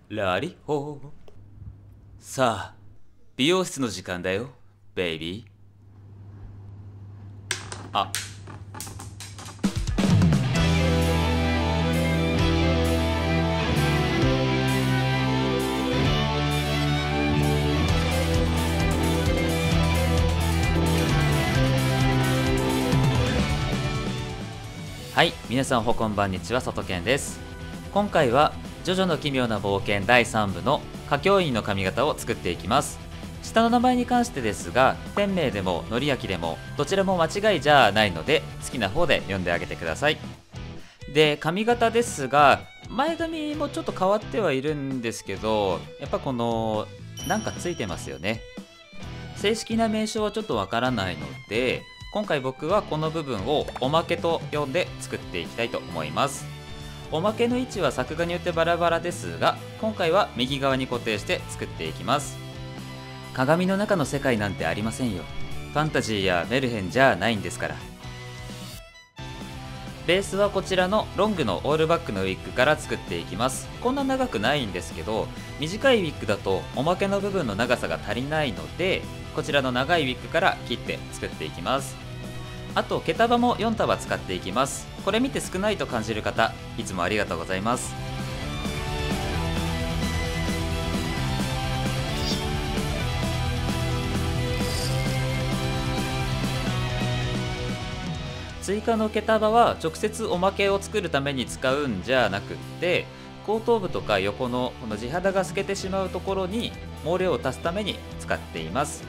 ラリホー。さあ、美容室の時間だよ、ベイビー。あ、はい、皆さんこんばんにちは、さとけんです。今回はジョジョの奇妙な冒険第3部の歌教員の髪型を作っていきます。下の名前に関してですが、天明でものりあきでもどちらも間違いじゃないので、好きな方で読んであげてください。で、髪型ですが、前髪もちょっと変わってはいるんですけど、やっぱこのなんかついてますよね。正式な名称はちょっとわからないので、今回僕はこの部分をおまけと呼んで作っていきたいと思います。おまけの位置は作画によってバラバラですが、今回は右側に固定して作っていきます。鏡の中の世界なんてありませんよ。ファンタジーやメルヘンじゃないんですから。ベースはこちらのロングのオールバックのウィッグから作っていきます。こんな長くないんですけど、短いウィッグだとおまけの部分の長さが足りないので、こちらの長いウィッグから切って作っていきます。あと毛束も4束使っていきます。これ見て少ないと感じる方、いつもありがとうございます。追加の毛束は直接おまけを作るために使うんじゃなくって、後頭部とか横のこの地肌が透けてしまうところに毛量を足すために使っています。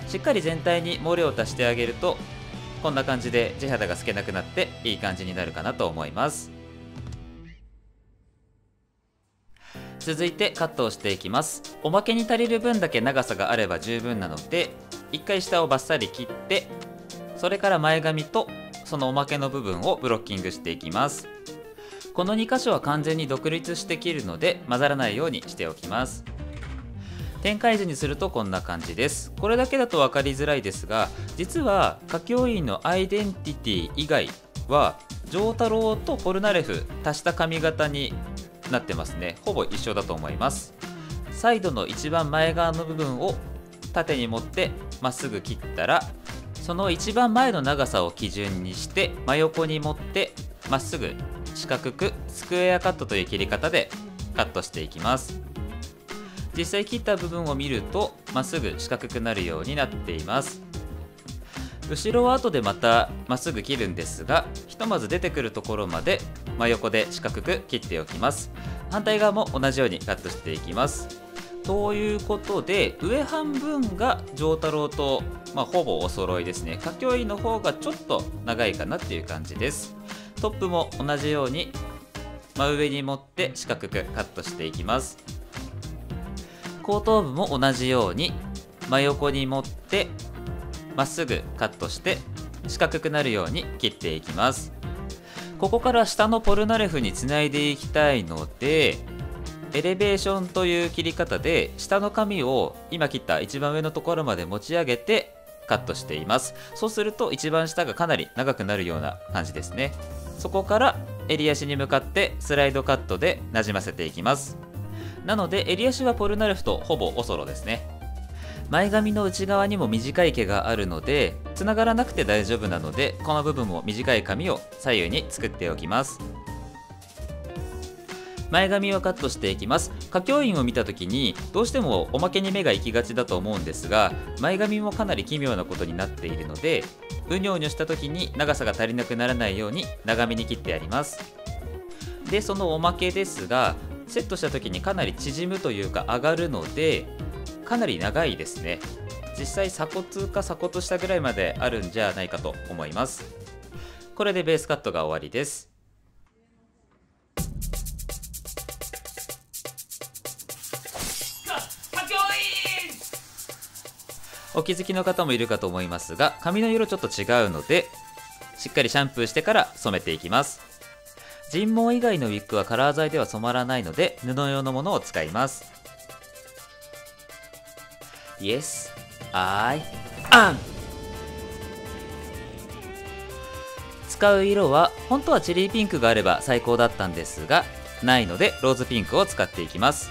しっかり全体に毛量を足してあげると、こんな感じで地肌が透けなくなっていい感じになるかなと思います。続いてカットをしていきます。おまけに足りる分だけ長さがあれば十分なので、一回下をバッサリ切って、それから前髪とそのおまけの部分をブロッキングしていきます。この2箇所は完全に独立して切るので混ざらないようにしておきます。展開図にするとこんな感じです。これだけだと分かりづらいですが、実は歌教員のアイデンティティ以外は丈太郎とポルナレフ足した髪型になってますね。ほぼ一緒だと思います。サイドの一番前側の部分を縦に持ってまっすぐ切ったら、その一番前の長さを基準にして真横に持ってまっすぐ四角くスクエアカットという切り方でカットしていきます。実際切った部分を見るとまっすぐ四角くなるようになっています。後ろは後でまたまっすぐ切るんですが、ひとまず出てくるところまで真横で四角く切っておきます。反対側も同じようにカットしていきます。ということで、上半分が丈太郎と、ほぼお揃いですね。歌教員の方がちょっと長いかなっていう感じです。トップも同じように真上に持って四角くカットしていきます。後頭部も同じように真横に持ってまっすぐカットして四角くなるように切っていきます。ここから下のポルナレフにつないでいきたいので、エレベーションという切り方で下の髪を今切った一番上のところまで持ち上げてカットしています。そうすると一番下がかなり長くなるような感じですね。そこから襟足に向かってスライドカットでなじませていきます。なので襟足はポルナレフとほぼおそろですね。前髪の内側にも短い毛があるのでつながらなくて大丈夫なので、この部分も短い髪を左右に作っておきます。前髪をカットしていきます。歌教員を見た時にどうしてもおまけに目が行きがちだと思うんですが、前髪もかなり奇妙なことになっているので、うにょうにょした時に長さが足りなくならないように長めに切ってあります。で、そのおまけですが、セットした時にかなり縮むというか上がるので、かなり長いですね。実際鎖骨か鎖骨下ぐらいまであるんじゃないかと思います。これでベースカットが終わりです。お気づきの方もいるかと思いますが、髪の色ちょっと違うのでしっかりシャンプーしてから染めていきます。人毛以外のウィッグはカラー剤では染まらないので布用のものを使います。Yes, I am。 使う色は本当はチェリーピンクがあれば最高だったんですが、ないのでローズピンクを使っていきます。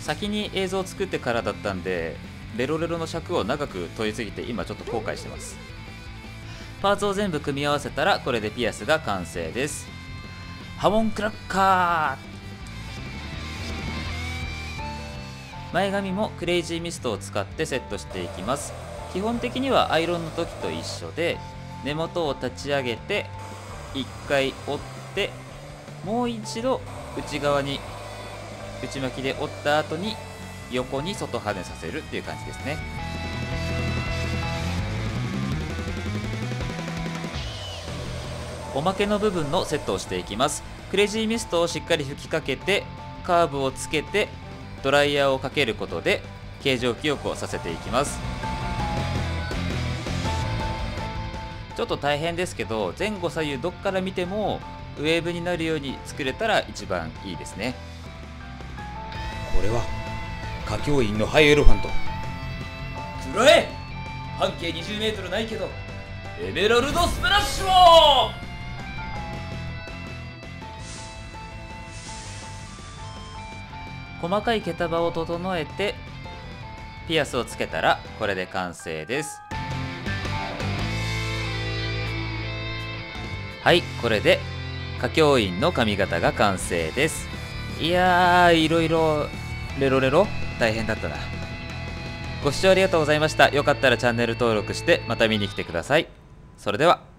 先に映像を作ってからだったんでレロレロの尺を長く取りすぎて今ちょっと後悔してます。パーツを全部組み合わせたらこれでピアスが完成です。ハモンクラッカー。前髪もクレイジーミストを使ってセットしていきます。基本的にはアイロンの時と一緒で、根元を立ち上げて1回折ってもう一度内側に内巻きで折った後に横に外跳ねさせるっていう感じですね。おまけの部分のセットをしていきます。クレイジーミストをしっかり吹きかけてカーブをつけてドライヤーをかけることで形状記憶をさせていきます。ちょっと大変ですけど、前後左右どっから見てもウェーブになるように作れたら一番いいですね。これは華僑院のハイエロファント。くらえ、半径 20m ないけどエメラルドスプラッシュを。細かい毛束を整えてピアスをつけたらこれで完成です。はい、これで華僑院の髪型が完成です。いやー、いろいろレロレロ大変だったな。ご視聴ありがとうございました。よかったらチャンネル登録してまた見に来てください。それでは。